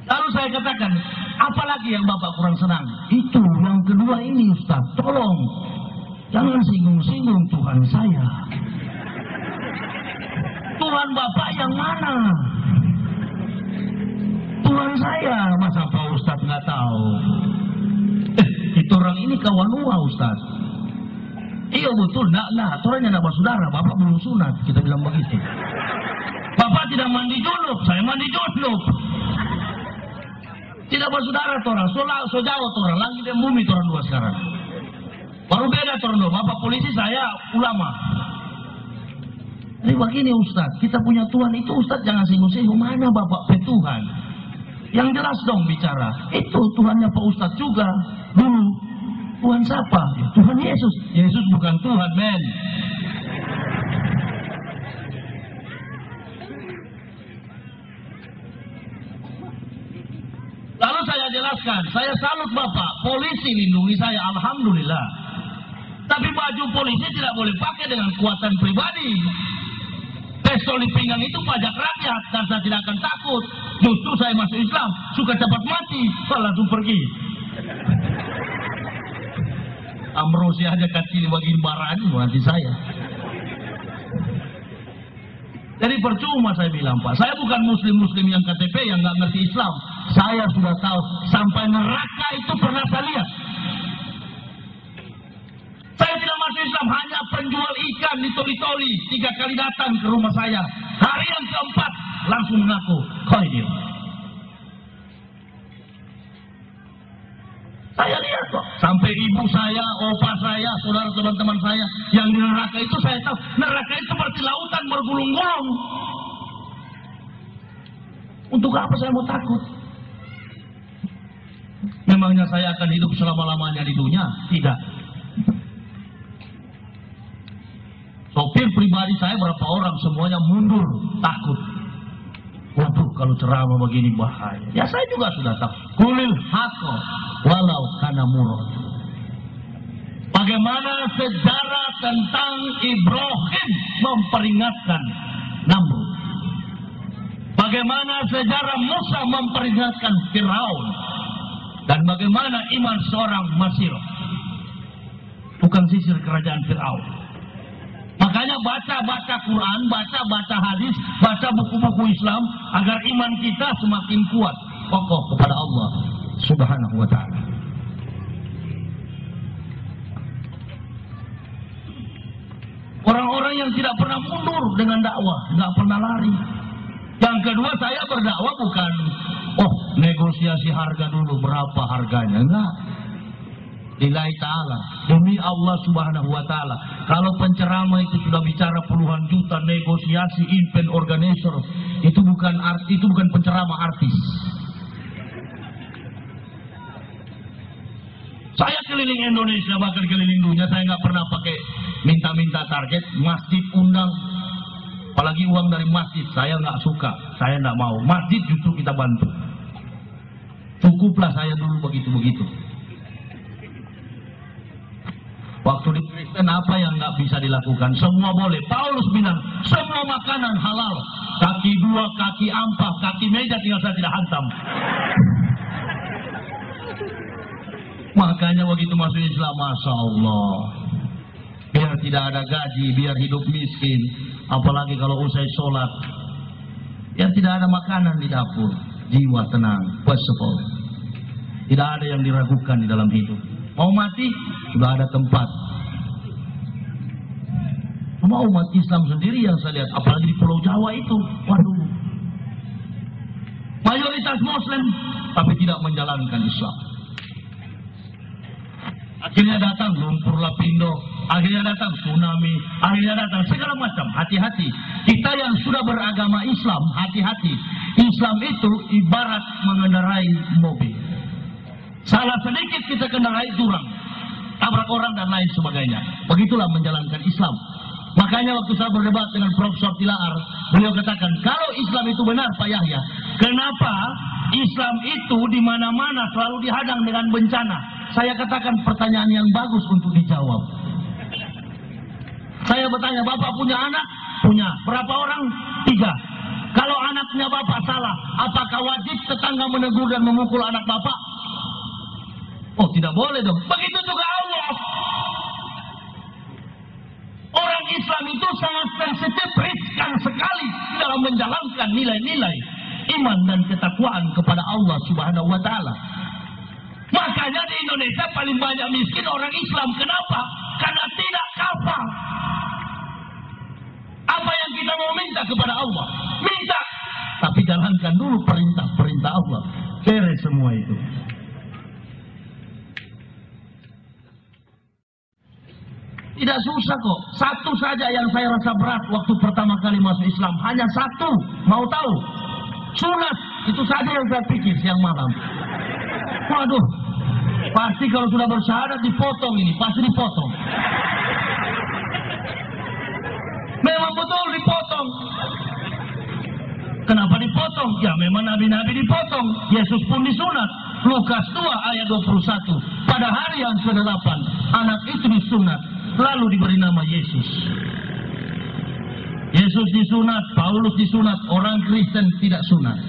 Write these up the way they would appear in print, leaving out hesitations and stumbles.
Lalu saya katakan, apalagi yang Bapak kurang senang? Itu yang kedua ini Ustaz, tolong jangan singgung-singgung Tuhan saya. Tuhan Bapak yang mana? Tuhan saya, masa Pak Ustaz nggak tahu? Itu orang ini kawan Nuh Ustaz. Iya betul, nah, aturannya nak bersaudara, Bapak belum sunat, kita bilang begitu. Bapak tidak mandi junub, saya mandi junub. Tidak bersaudara orang, so jauh orang, langit dan bumi orang dua sekarang. Baru beda orang dua, Bapak polisi, saya ulama. Jadi begini Ustaz, kita punya Tuhan itu Ustaz jangan singgung-singgung, mana Bapak Tuhan? Yang jelas dong bicara, itu Tuhannya Pak Ustaz juga dulu. Tuhan siapa? Ya, Tuhan Yesus. Yesus bukan Tuhan, men. Lalu saya jelaskan, saya salut Bapak, polisi lindungi saya, alhamdulillah. Tapi baju polisi tidak boleh pakai dengan kuatan pribadi. Pistol di pinggang itu pajak rakyat, dan saya tidak akan takut. Justru saya masuk Islam, suka cepat mati, saya langsung pergi. Amrosi aja kecil bagi barang mati saya. Jadi percuma saya bilang Pak, saya bukan muslim yang KTP yang nggak ngerti Islam. Saya sudah tahu sampai neraka itu pernah saya lihat. Saya tidak masuk Islam, hanya penjual ikan di toli-toli 3 kali datang ke rumah saya. Hari yang keempat langsung mengaku khair. Saya lihat kok, sampai ibu saya, opa saya, saudara teman-teman saya yang di neraka itu saya tahu, neraka itu seperti lautan bergulung-gulung. Untuk apa saya mau takut? Memangnya saya akan hidup selama-lamanya di dunia? Tidak. Sopir pribadi saya berapa orang semuanya mundur, takut. Waduh, kalau ceramah begini bahaya. Ya saya juga sudah tahu. Kulil haqqa walau kana murad. Bagaimana sejarah tentang Ibrahim memperingatkan Namrud. Bagaimana sejarah Musa memperingatkan Firaun. Dan bagaimana iman seorang Masir. Bukan sisir kerajaan Firaun. Makanya baca Quran, baca hadis, baca buku-buku Islam agar iman kita semakin kuat, kokoh kepada Allah Subhanahu wa ta'ala. Orang-orang yang tidak pernah mundur dengan dakwah, nggak pernah lari. Yang kedua, saya berdakwah bukan negosiasi harga dulu, berapa harganya, enggak. Lillahi ta'ala, demi Allah Subhanahu wa ta'ala. Kalau penceramah itu sudah bicara puluhan juta, negosiasi, event organizer, itu bukan penceramah artis. Saya keliling Indonesia, bahkan keliling dunia, saya nggak pernah pakai minta-minta target. Masjid undang, apalagi uang dari masjid, saya nggak suka, saya nggak mau. Masjid justru kita bantu. Cukuplah saya dulu begitu-begitu. Waktu di Kristen apa yang nggak bisa dilakukan? Semua boleh. Paulus bilang semua makanan halal. Kaki 2, kaki ampah, kaki meja tinggal saya tidak hantam. Makanya begitu masuk Islam, Masya Allah. Biar tidak ada gaji, biar hidup miskin. Apalagi kalau usai sholat. Biar tidak ada makanan di dapur. Jiwa tenang, peaceful. Tidak ada yang diragukan di dalam hidup. Mau mati, sudah ada tempat. Sama umat Islam sendiri yang saya lihat, apalagi di Pulau Jawa itu, waduh. Mayoritas Muslim, tapi tidak menjalankan Islam. Akhirnya datang lumpur lapindo, akhirnya datang tsunami, akhirnya datang segala macam. Hati-hati. Kita yang sudah beragama Islam, hati-hati. Islam itu ibarat mengendarai mobil. Salah sedikit kita kendarai jurang, tabrak orang dan lain sebagainya. Begitulah menjalankan Islam. Makanya waktu saya berdebat dengan Profesor Tilaar, beliau katakan, kalau Islam itu benar Pak Yahya, kenapa Islam itu di mana-mana selalu dihadang dengan bencana? Saya katakan pertanyaan yang bagus untuk dijawab. Saya bertanya, Bapak punya anak? Punya. Berapa orang? 3. Kalau anaknya bapak salah, apakah wajib tetangga menegur dan memukul anak bapak? Oh, tidak boleh dong. Begitu juga Allah. Orang Islam itu sangat sensitif, riskan sekali dalam menjalankan nilai-nilai iman dan ketakwaan kepada Allah Subhanahu wa Ta'ala. Makanya di Indonesia paling banyak miskin orang Islam. Kenapa? Karena tidak kafah. Apa yang kita mau minta kepada Allah? Minta. Tapi jalankan dulu perintah-perintah Allah. Beres semua itu. Tidak susah kok. Satu saja yang saya rasa berat waktu pertama kali masuk Islam. Hanya satu. Mau tahu? Sunat. Itu saja yang saya pikir siang malam. Waduh. Pasti kalau sudah bersyahadat dipotong ini. Pasti dipotong. Memang betul dipotong. Kenapa dipotong? Ya memang nabi-nabi dipotong. Yesus pun disunat. Lukas 2 ayat 21. Pada hari yang ke-8 anak itu disunat, lalu diberi nama Yesus. Yesus disunat, Paulus disunat, orang Kristen tidak sunat.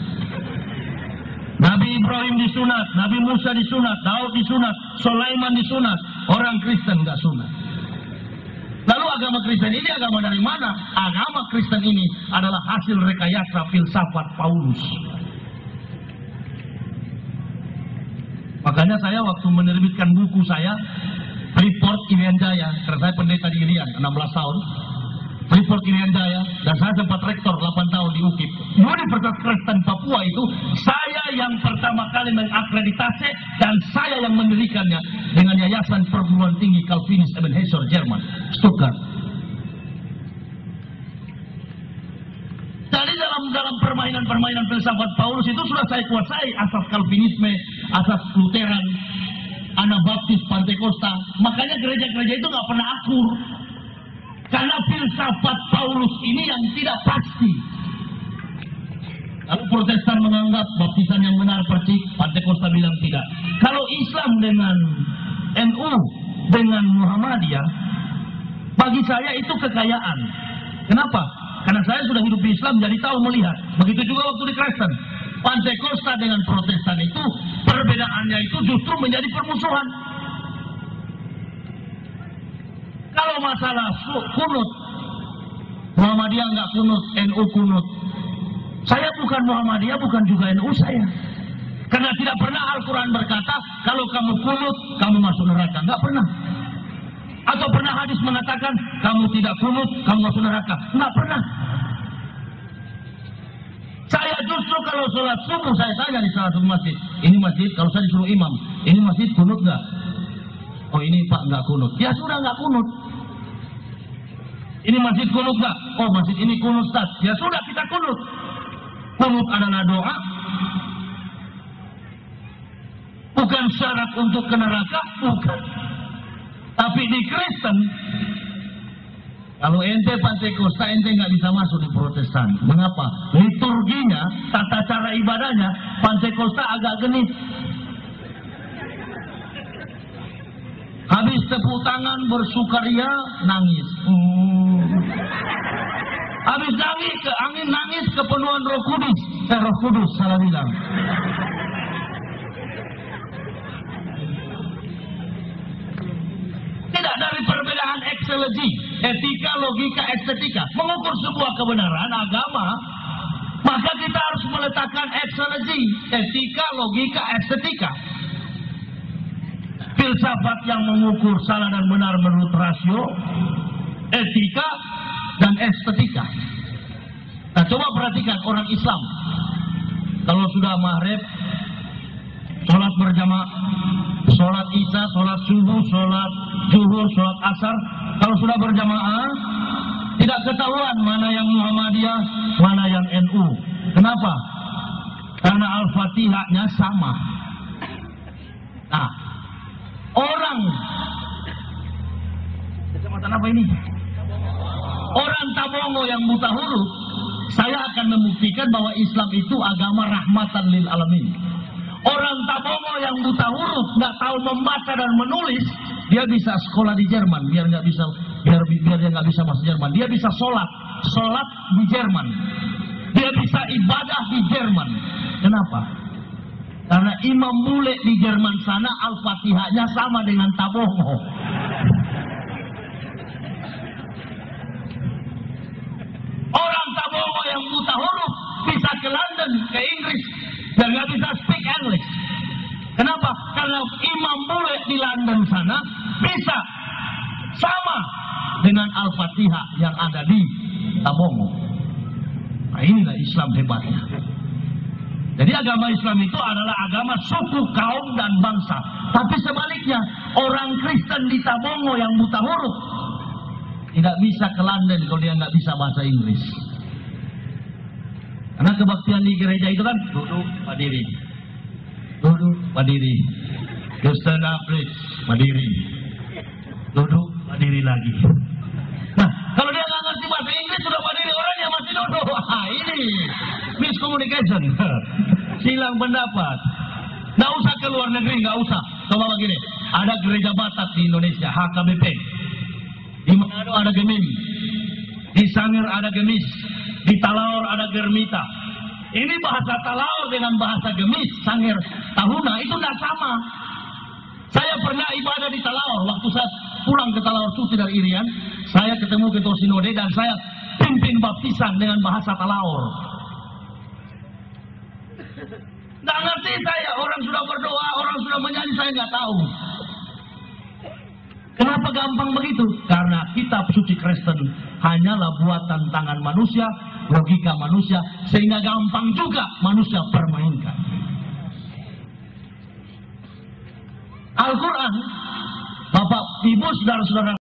Nabi Ibrahim disunat, Nabi Musa disunat, Daud disunat, Sulaiman disunat, orang Kristen nggak sunat. Lalu agama Kristen ini agama dari mana? Agama Kristen ini adalah hasil rekayasa filsafat Paulus. Makanya saya waktu menerbitkan buku saya, Freeport Irian Jaya, karena saya pendeta di Irian 16 tahun, Freeport Irian Jaya, dan saya sempat rektor 8 tahun di UKIP. Universitas Kristen Papua itu saya yang pertama kali mengakreditasi dan saya yang mendirikannya dengan Yayasan Perguruan Tinggi Calvinis Ebenezer Jerman, Stuttgart. Jadi dalam permainan filsafat Paulus itu sudah saya kuasai asas Calvinisme, asas Lutheran, Anabaptis, Pantekosta. Makanya gereja-gereja itu nggak pernah akur. Karena filsafat Paulus ini yang tidak pasti. Kalau Protestan menganggap baptisan yang benar percik, Pantekosta bilang tidak. Kalau Islam dengan NU, dengan Muhammadiyah, bagi saya itu kekayaan. Kenapa? Karena saya sudah hidup di Islam, jadi tahu melihat. Begitu juga waktu di Kristen. Pantekosta dengan Protestan itu, perbedaannya itu justru menjadi permusuhan. Kalau masalah kunut, Muhammadiyah nggak kunut, NU kunut. Saya bukan Muhammadiyah, bukan juga NU saya. Karena tidak pernah Al-Quran berkata, kalau kamu kunut, kamu masuk neraka. Nggak pernah. Atau pernah hadis mengatakan, kamu tidak kunut, kamu masuk neraka. Nggak pernah. Saya justru kalau sholat subuh, saya tanya di salah satu masjid. Ini masjid, kalau saya disuruh imam, ini masjid kunut nggak? Oh ini Pak nggak kunut. Ya sudah nggak kunut. Ini masjid kunut nggak? Oh masjid ini kunut Ustaz. Ya sudah kita kunut. Kunut adalah doa. Bukan syarat untuk ke neraka, bukan. Tapi di Kristen, kalau ente Pantekosta, ente nggak bisa masuk di Protestan. Mengapa? Liturginya, tata cara ibadahnya, Pantekosta agak genit. Habis tepuk tangan, bersukaria, nangis. Habis nangis kepenuhan Roh Kudus. Roh Kudus, salah bilang. Tidak dari perbedaan ekseleji, etika, logika, estetika. Mengukur sebuah kebenaran agama, maka kita harus meletakkan ekseleji, etika, logika, estetika. Filsafat yang mengukur salah dan benar menurut rasio, etika, dan estetika. Nah coba perhatikan orang Islam. Kalau sudah maghrib, sholat berjamaah, sholat isya, sholat subuh, sholat zuhur, sholat asar. Kalau sudah berjamaah, tidak ketahuan mana yang Muhammadiyah, mana yang NU. Kenapa? Karena Al-Fatihahnya sama. Nah, orang kecamatan apa ini? Orang Tabongo yang buta huruf, saya akan membuktikan bahwa Islam itu agama rahmatan lil alamin. Orang Tabongo yang buta huruf, nggak tahu membaca dan menulis, dia bisa sekolah di Jerman, biar dia nggak bisa masuk Jerman. Dia bisa sholat di Jerman. Dia bisa ibadah di Jerman. Kenapa? Karena imam bule di Jerman sana Al-Fatihahnya sama dengan Tabongo. Orang Tabongo yang buta huruf bisa ke London, ke Inggris, dan nggak bisa speak English. Kenapa? Karena imam bule di London sana bisa sama dengan Al-Fatihah yang ada di Tabongo. Nah, inilah Islam hebatnya. Jadi agama Islam itu adalah agama suku, kaum, dan bangsa. Tapi sebaliknya, orang Kristen di Tabongo yang buta huruf tidak bisa ke London kalau dia nggak bisa bahasa Inggris. Karena kebaktian di gereja itu kan duduk, berdiri, duduk, berdiri, you stand up, please, berdiri, duduk, berdiri lagi. Nah, kalau dia nggak ngerti bahasa Inggris sudah berdiri, orangnya masih duduk. Wah, ini miscommunication. Silang pendapat. Nggak usah ke luar negeri, nggak usah. Coba begini, ada gereja Batak di Indonesia, HKBP. Di Manado ada Gemim, di Sangir ada Gemis, di Talaor ada Germita. Ini bahasa Talaor dengan bahasa Gemis, Sangir, Tahuna itu tidak sama. Saya pernah ibadah di Talaor, waktu saya pulang ke Talaor cuti dari Irian, saya ketemu Ketua Sinode dan saya pimpin baptisan dengan bahasa Talaor. Nggak ngerti saya, orang sudah berdoa, orang sudah menyanyi, saya nggak tahu. Kenapa gampang begitu? Karena kitab suci Kristen hanyalah buatan tangan manusia, logika manusia, sehingga gampang juga manusia permainkan. Al-Quran, Bapak, Ibu, saudara-saudara